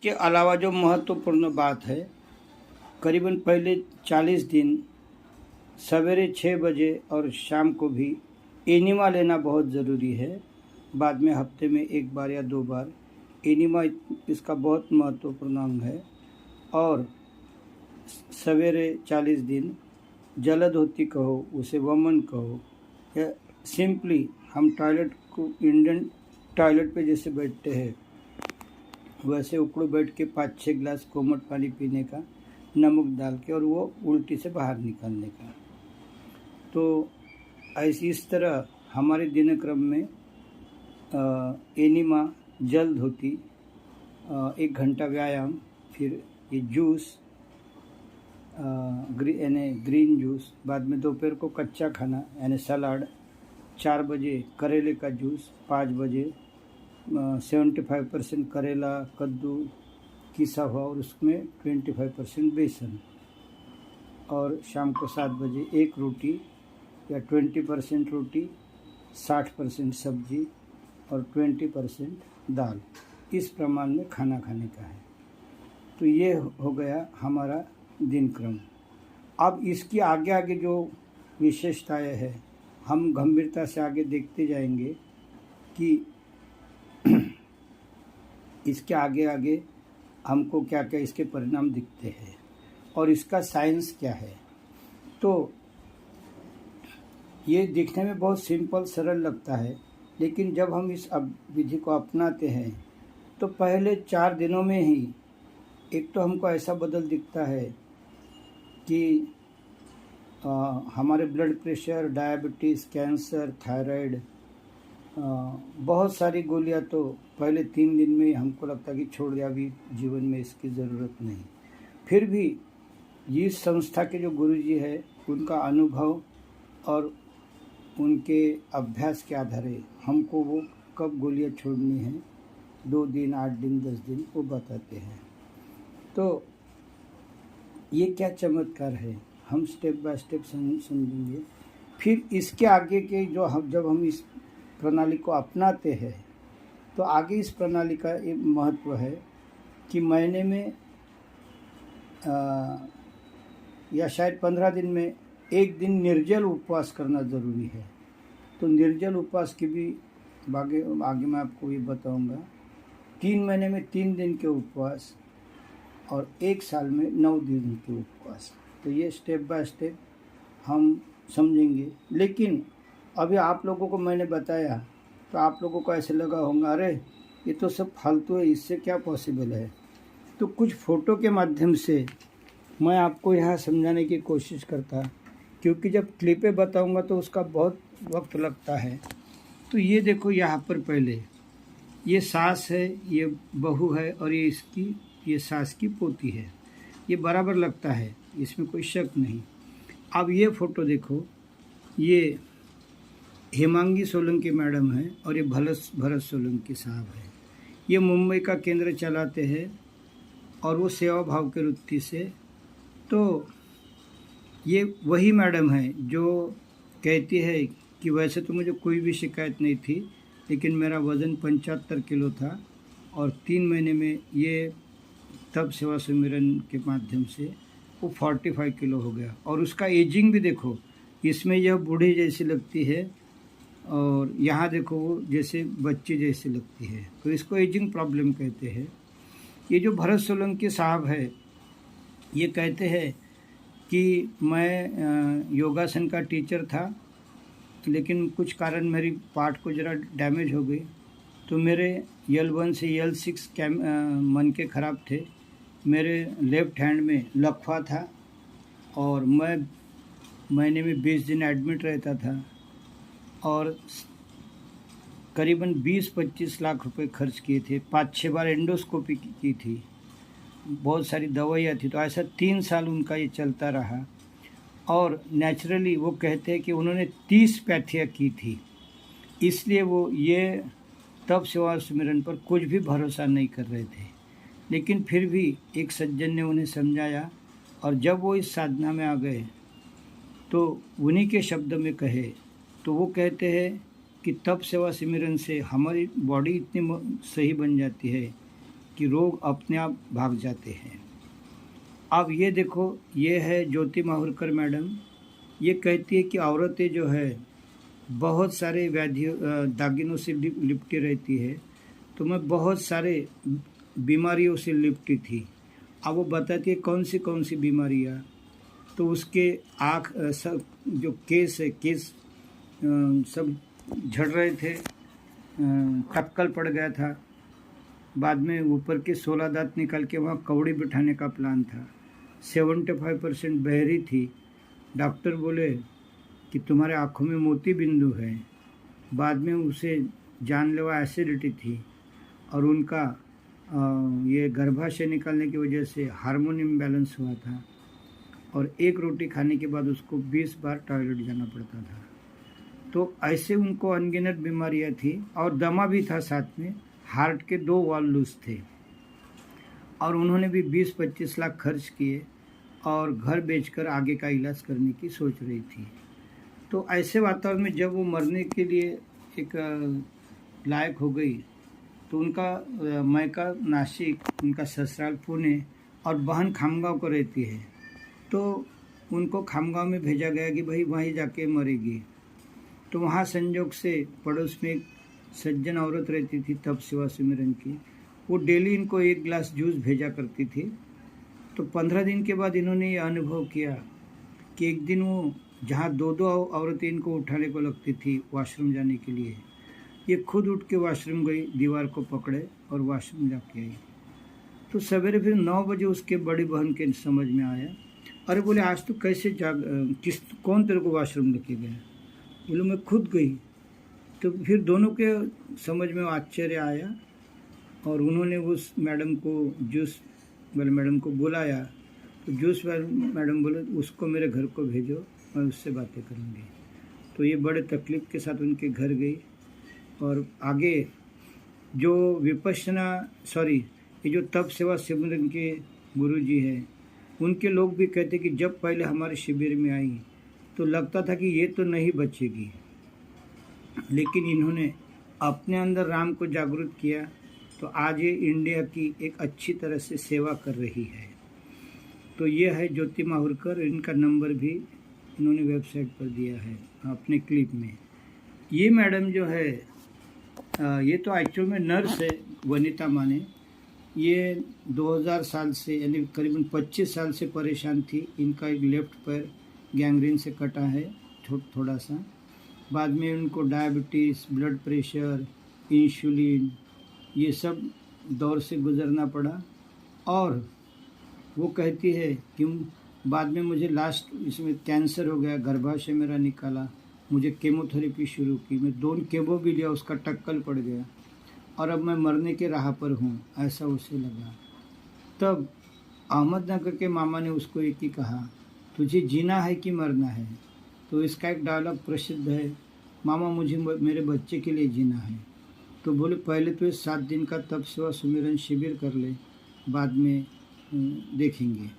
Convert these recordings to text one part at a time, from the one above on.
इसके अलावा जो महत्वपूर्ण बात है, करीबन पहले 40 दिन सवेरे 6 बजे और शाम को भी एनिमा लेना बहुत ज़रूरी है। बाद में हफ्ते में 1 बार या 2 बार एनिमा इसका बहुत महत्वपूर्ण अंग है। और सवेरे 40 दिन जलधोती कहो, उसे वमन कहो, या सिंपली हम टॉयलेट को इंडियन टॉयलेट पे जैसे बैठते हैं वैसे उकड़ो बैठ के 5-6 गिलास कोमट पानी पीने का, नमक डाल के, और वो उल्टी से बाहर निकालने का। तो ऐसी इस तरह हमारे दिनक्रम में एनिमा, जलधोती, 1 घंटा व्यायाम, फिर ये जूस, यानी ग्रीन जूस, बाद में दोपहर को कच्चा खाना यानी सलाद, 4 बजे करेले का जूस, 5 बजे 75% करेला कद्दू किसा हुआ और उसमें 25% बेसन, और शाम को 7 बजे 1 रोटी या 20% रोटी, 60% सब्जी और 20% दाल, इस प्रमाण में खाना खाने का है। तो ये हो गया हमारा दिनक्रम। अब इसकी आगे आगे जो विशेषताएं है हम गंभीरता से आगे देखते जाएंगे कि इसके आगे आगे हमको क्या क्या इसके परिणाम दिखते हैं और इसका साइंस क्या है। तो ये दिखने में बहुत सिंपल सरल लगता है, लेकिन जब हम इस विधि को अपनाते हैं तो पहले 4 दिनों में ही एक तो हमको ऐसा बदल दिखता है कि हमारे blood pressure, diabetes, cancer, thyroid, बहुत सारी गोलियां तो पहले 3 दिन में हमको लगता है कि छोड़ दिया, अभी जीवन में इसकी ज़रूरत नहीं। फिर भी इस संस्था के जो गुरुजी है उनका अनुभव और उनके अभ्यास के आधार हमको वो कब गोलियां छोड़नी है, 2 दिन, 8 दिन, 10 दिन, वो बताते हैं। तो ये क्या चमत्कार है, हम स्टेप बाय स्टेप समझेंगे। फिर इसके आगे के जब हम इस प्रणाली को अपनाते हैं तो आगे इस प्रणाली का एक महत्व है कि महीने में या शायद 15 दिन में 1 दिन निर्जल उपवास करना ज़रूरी है। तो निर्जल उपवास की भी आगे मैं आपको ये बताऊंगा। 3 महीने में 3 दिन के उपवास और 1 साल में 9 दिन के उपवास। तो ये स्टेप बाय स्टेप हम समझेंगे। लेकिन अभी आप लोगों को मैंने बताया तो आप लोगों को ऐसे लगा होगा, अरे ये तो सब फालतू है, इससे क्या पॉसिबल है। तो कुछ फ़ोटो के माध्यम से मैं आपको यहाँ समझाने की कोशिश करता, क्योंकि जब क्लिपें बताऊँगा तो उसका बहुत वक्त लगता है। तो ये देखो, यहाँ पर पहले ये सास है, ये बहू है, और ये सास की पोती है। ये बराबर लगता है, इसमें कोई शक नहीं। अब ये फ़ोटो देखो, ये हेमांगी सोलंकी मैडम है और ये भरत सोलंकी साहब है। ये मुंबई का केंद्र चलाते हैं और वो सेवा भाव के वृत्ति से। तो ये वही मैडम है जो कहती है कि वैसे तो मुझे कोई भी शिकायत नहीं थी, लेकिन मेरा वज़न 75 किलो था और 3 महीने में ये तब सेवा सुमिरन के माध्यम से वो 45 किलो हो गया। और उसका एजिंग भी देखो, इसमें यह बूढ़ी जैसी लगती है और यहाँ देखो वो जैसे बच्चे जैसी लगती है। तो इसको एजिंग प्रॉब्लम कहते हैं। ये जो भरत सोलंकी साहब है, ये कहते हैं कि मैं योगासन का टीचर था, लेकिन कुछ कारण मेरी पार्ट को ज़रा डैमेज हो गई, तो मेरे L1 से L6 मन के ख़राब थे। मेरे लेफ़्ट हैंड में लकवा था और मैं महीने में 20 दिन एडमिट रहता था और करीबन 20-25 लाख रुपए खर्च किए थे। 5-6 बार एंडोस्कोपी की थी, बहुत सारी दवाइयाँ थी। तो ऐसा 3 साल उनका ये चलता रहा। और नेचुरली वो कहते हैं कि उन्होंने 30 पैथियाँ की थी, इसलिए वो ये तब सेवा सुमिरन पर कुछ भी भरोसा नहीं कर रहे थे। लेकिन फिर भी एक सज्जन ने उन्हें समझाया और जब वो इस साधना में आ गए तो उन्हीं के शब्द में कहे तो वो कहते हैं कि तब सेवा सुमिरन से हमारी बॉडी इतनी सही बन जाती है कि रोग अपने आप भाग जाते हैं। अब ये देखो, ये है ज्योति माहुरकर मैडम। ये कहती है कि औरतें जो है बहुत सारे व्याधियों दागिनों से लिपटी रहती है, तो मैं बहुत सारे बीमारियों से लिपटी थी। अब वो बताती है कौन सी बीमारियाँ। तो उसके आँख सब जो केस है, केस सब झड़ रहे थे, टक्कल पड़ गया था। बाद में ऊपर के 16 दांत निकाल के वहाँ कौड़ी बिठाने का प्लान था। 75% बहरी थी। डॉक्टर बोले कि तुम्हारे आँखों में मोती बिंदु है। बाद में उसे जानलेवा एसिडिटी थी और उनका ये गर्भाशय निकालने की वजह से हार्मोन इम्बैलेंस हुआ था और एक रोटी खाने के बाद उसको 20 बार टॉयलेट जाना पड़ता था। तो ऐसे उनको अनगिनत बीमारियां थी और दमा भी था साथ में। हार्ट के 2 वाल्व लूज थे और उन्होंने भी 20-25 लाख खर्च किए और घर बेचकर आगे का इलाज करने की सोच रही थी। तो ऐसे वातावरण में जब वो मरने के लिए एक लायक हो गई, तो उनका मायका नासिक, उनका ससुराल पुणे और बहन खामगांव को रहती है। तो उनको खामगांव में भेजा गया कि भाई वहीं जाके मरेगी। तो वहाँ संजोग से पड़ोस में एक सज्जन औरत रहती थी तप सेवा सुमिरन की, वो डेली इनको 1 गिलास जूस भेजा करती थी। तो 15 दिन के बाद इन्होंने ये अनुभव किया कि एक दिन वो जहाँ 2-2 औरतें इनको उठाने को लगती थी वॉशरूम जाने के लिए, ये खुद उठ के वॉशरूम गई, दीवार को पकड़े और वॉशरूम जाके आई। तो सवेरे फिर 9 बजे उसके बड़ी बहन के समझ में आया, अरे बोले आज तो कैसे कौन तेरे को वॉशरूम लेके गया? बोले मैं खुद गई। तो फिर दोनों के समझ में आश्चर्य आया और उन्होंने उस मैडम को, जूस वाले मैडम को बुलाया। तो जूस वाले मैडम बोले उसको मेरे घर को भेजो, मैं उससे बातें करूँगी। तो ये बड़े तकलीफ़ के साथ उनके घर गई और आगे जो ये जो तप सेवा सिमरन के गुरुजी हैं, उनके लोग भी कहते कि जब पहले हमारे शिविर में आई तो लगता था कि ये तो नहीं बचेगी, लेकिन इन्होंने अपने अंदर राम को जागृत किया तो आज ये इंडिया की एक अच्छी तरह से सेवा कर रही है। तो ये है ज्योति माहुरकर। इनका नंबर भी इन्होंने वेबसाइट पर दिया है अपने क्लिप में। ये मैडम जो है ये तो एक्चुअल में नर्स है, वनिता माने। ये 2000 साल से यानी करीबन 25 साल से परेशान थी। इनका एक लेफ्ट पैर गैंग्रीन से कटा है थोड़ा सा। बाद में उनको डायबिटीज़, ब्लड प्रेशर, इंसुलिन, ये सब दौर से गुजरना पड़ा। और वो कहती है कि बाद में मुझे लास्ट इसमें कैंसर हो गया, गर्भाशय मेरा निकाला, मुझे केमोथेरेपी शुरू की, मैं 2 केमो भी लिया, उसका टक्कल पड़ गया और अब मैं मरने के राह पर हूँ, ऐसा उसे लगा। तब अहमदनगर के मामा ने उसको एक ही कहा, तुझे जीना है कि मरना है? तो इसका एक डायलॉग प्रसिद्ध है, मामा मुझे मेरे बच्चे के लिए जीना है। तो बोले पहले तो ये 7 दिन का तप सेवा सुमिरन शिविर कर ले, बाद में देखेंगे।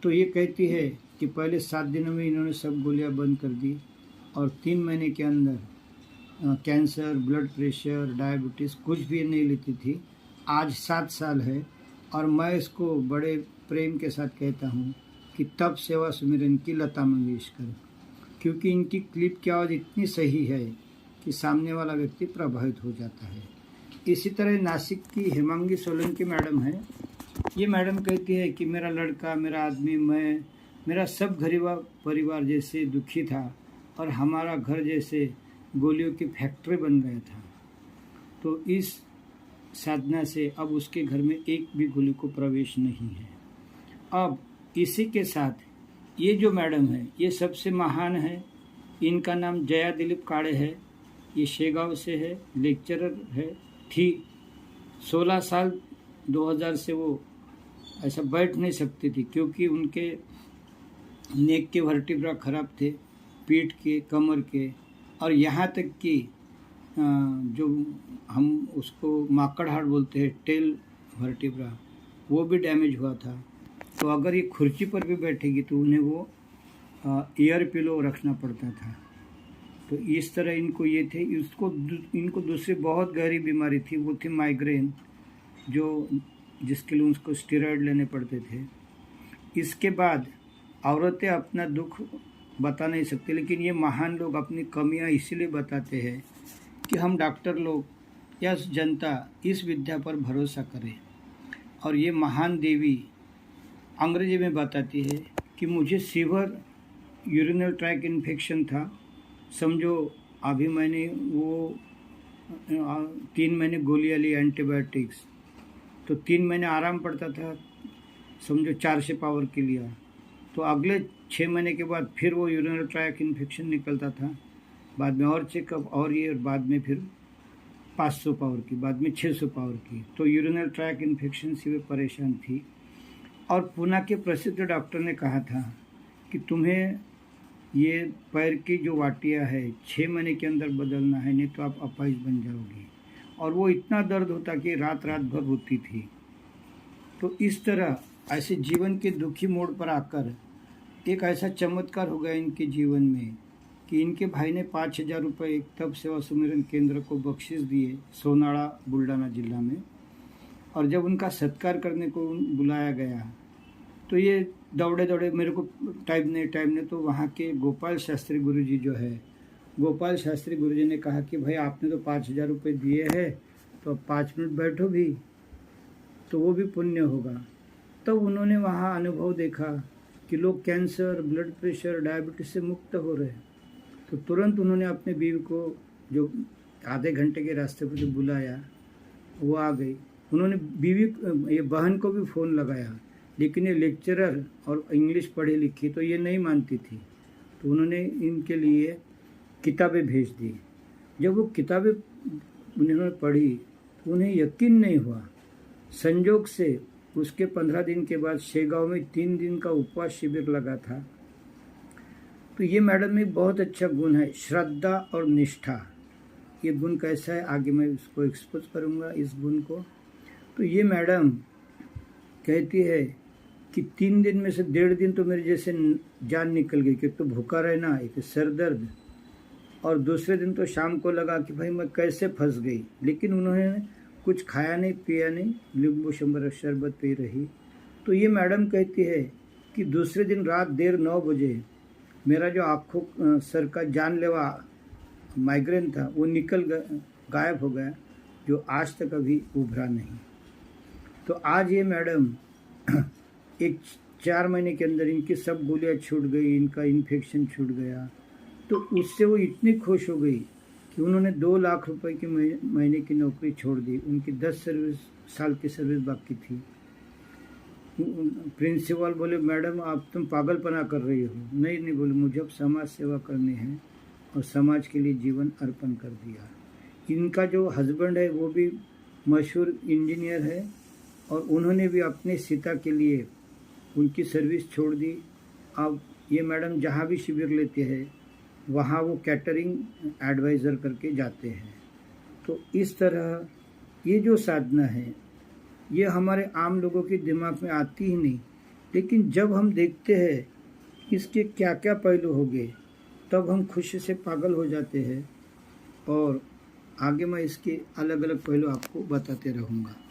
तो ये कहती है कि पहले 7 दिनों में इन्होंने सब गोलियां बंद कर दी और 3 महीने के अंदर कैंसर, ब्लड प्रेशर, डायबिटीज़ कुछ भी नहीं लेती थी। आज 7 साल है और मैं इसको बड़े प्रेम के साथ कहता हूँ कि तप सेवा सुमिरन की लता मंगेशकर, क्योंकि इनकी क्लिप की आवाज़ इतनी सही है कि सामने वाला व्यक्ति प्रभावित हो जाता है। इसी तरह नासिक की हेमांगी सोलंकी मैडम है। ये मैडम कहती है कि मेरा लड़का, मेरा आदमी, मेरा सब घरेलू परिवार जैसे दुखी था और हमारा घर जैसे गोलियों की फैक्ट्री बन गया था। तो इस साधना से अब उसके घर में एक भी गोली को प्रवेश नहीं है। अब इसी के साथ ये जो मैडम है ये सबसे महान है। इनका नाम जया दिलीप काड़े है। ये शेगांव से है, लेक्चरर है, थी 16 साल 2000 से वो ऐसा बैठ नहीं सकती थी क्योंकि उनके नेक के वर्टिब्रा खराब थे, पीठ के, कमर के, और यहाँ तक कि जो हम उसको माकड़ हाड़ बोलते हैं, टेल वर्टिब्रा, वो भी डैमेज हुआ था। तो अगर ये कुर्सी पर भी बैठेगी तो उन्हें वो ईयर पिलो रखना पड़ता था। तो इस तरह इनको ये थे। इनको दूसरी बहुत गहरी बीमारी थी, वो थी माइग्रेन। जो जिसके लिए उसको स्टेरॉइड लेने पड़ते थे। इसके बाद औरतें अपना दुख बता नहीं सकती, लेकिन ये महान लोग अपनी कमियां इसीलिए बताते हैं कि हम डॉक्टर लोग या जनता इस विद्या पर भरोसा करें। और ये महान देवी अंग्रेजी में बताती है कि मुझे सीवर यूरिनल ट्रैक इन्फेक्शन था, समझो अभी मैंने वो 3 महीने गोलियाँ ली एंटीबायोटिक्स, तो 3 महीने आराम पड़ता था, समझो 400 पावर की लिया, तो अगले 6 महीने के बाद फिर वो यूरिनल ट्रैक इन्फेक्शन निकलता था, बाद में और चेकअप और ये, और बाद में फिर 500 पावर की, बाद में 600 पावर की। तो यूरिनल ट्रैक इन्फेक्शन से वे परेशान थी। और पुणे के प्रसिद्ध डॉक्टर ने कहा था कि तुम्हें ये पैर की जो वाटियाँ है 6 महीने के अंदर बदलना है, नहीं तो आप अपाहिज बन जाओगी। और वो इतना दर्द होता कि रात रात भर रोती थी। तो इस तरह ऐसे जीवन के दुखी मोड़ पर आकर एक ऐसा चमत्कार हो गया इनके जीवन में कि इनके भाई ने 5,000 रुपये एक तप सेवा सुमिरन केंद्र को बख्शिश दिए सोनाड़ा बुल्ढाना जिला में। और जब उनका सत्कार करने को बुलाया गया तो ये दौड़े दौड़े, मेरे को टाइम ने तो वहाँ के गोपाल शास्त्री गुरुजी जो है, गोपाल शास्त्री गुरुजी ने कहा कि भाई आपने तो 5,000 रुपये दिए हैं, तो अब 5 मिनट बैठो भी तो वो भी पुण्य होगा। तब उन्होंने वहाँ अनुभव देखा कि लोग कैंसर, ब्लड प्रेशर, डायबिटीज से मुक्त हो रहे। तो तुरंत उन्होंने अपने बीवी को, जो आधे घंटे के रास्ते पर जो बुलाया, वो आ गई। उन्होंने बीवी, ये बहन को भी फ़ोन लगाया, लेकिन ये लेक्चरर और इंग्लिश पढ़ी लिखी तो ये नहीं मानती थी। तो उन्होंने इनके लिए किताबें भेज दी। जब वो किताबें उन्होंने पढ़ी तो उन्हें यकीन नहीं हुआ। संजोग से उसके 15 दिन के बाद शेगांव में 3 दिन का उपवास शिविर लगा था। तो ये मैडम में बहुत अच्छा गुण है, श्रद्धा और निष्ठा। ये गुण कैसा है आगे मैं इसको एक्सपोज करूँगा, इस गुण को। तो ये मैडम कहती है कि 3 दिन में से 1.5 दिन तो मेरे जैसे जान निकल गई, क्योंकि तो भूखा रहना, एक सर दर्द, और दूसरे दिन तो शाम को लगा कि भाई मैं कैसे फंस गई। लेकिन उन्होंने कुछ खाया नहीं, पिया नहीं, नींबू शरबत पी रही। तो ये मैडम कहती है कि दूसरे दिन रात 9 बजे मेरा जो आँखों सर का जानलेवा माइग्रेन था वो निकल गायब हो गया, जो आज तक अभी उभरा नहीं। तो आज ये मैडम एक 4 महीने के अंदर इनकी सब गोलियां छूट गई, इनका इन्फेक्शन छूट गया। तो उससे वो इतनी खुश हो गई कि उन्होंने 2 लाख रुपए की महीने की नौकरी छोड़ दी। उनकी 10 साल की सर्विस बाकी थी। प्रिंसिपल बोले मैडम आप तुम पागलपना कर रही हो। नहीं बोले, मुझे अब समाज सेवा करनी है और समाज के लिए जीवन अर्पण कर दिया। इनका जो हस्बैंड है वो भी मशहूर इंजीनियर है और उन्होंने भी अपने सीता के लिए उनकी सर्विस छोड़ दी। अब ये मैडम जहाँ भी शिविर लेते हैं वहाँ वो कैटरिंग एडवाइज़र करके जाते हैं। तो इस तरह ये जो साधना है ये हमारे आम लोगों के दिमाग में आती ही नहीं, लेकिन जब हम देखते हैं इसके क्या क्या पहलू हो गए तब हम खुशी से पागल हो जाते हैं। और आगे मैं इसके अलग अलग पहलू आपको बताते रहूँगा।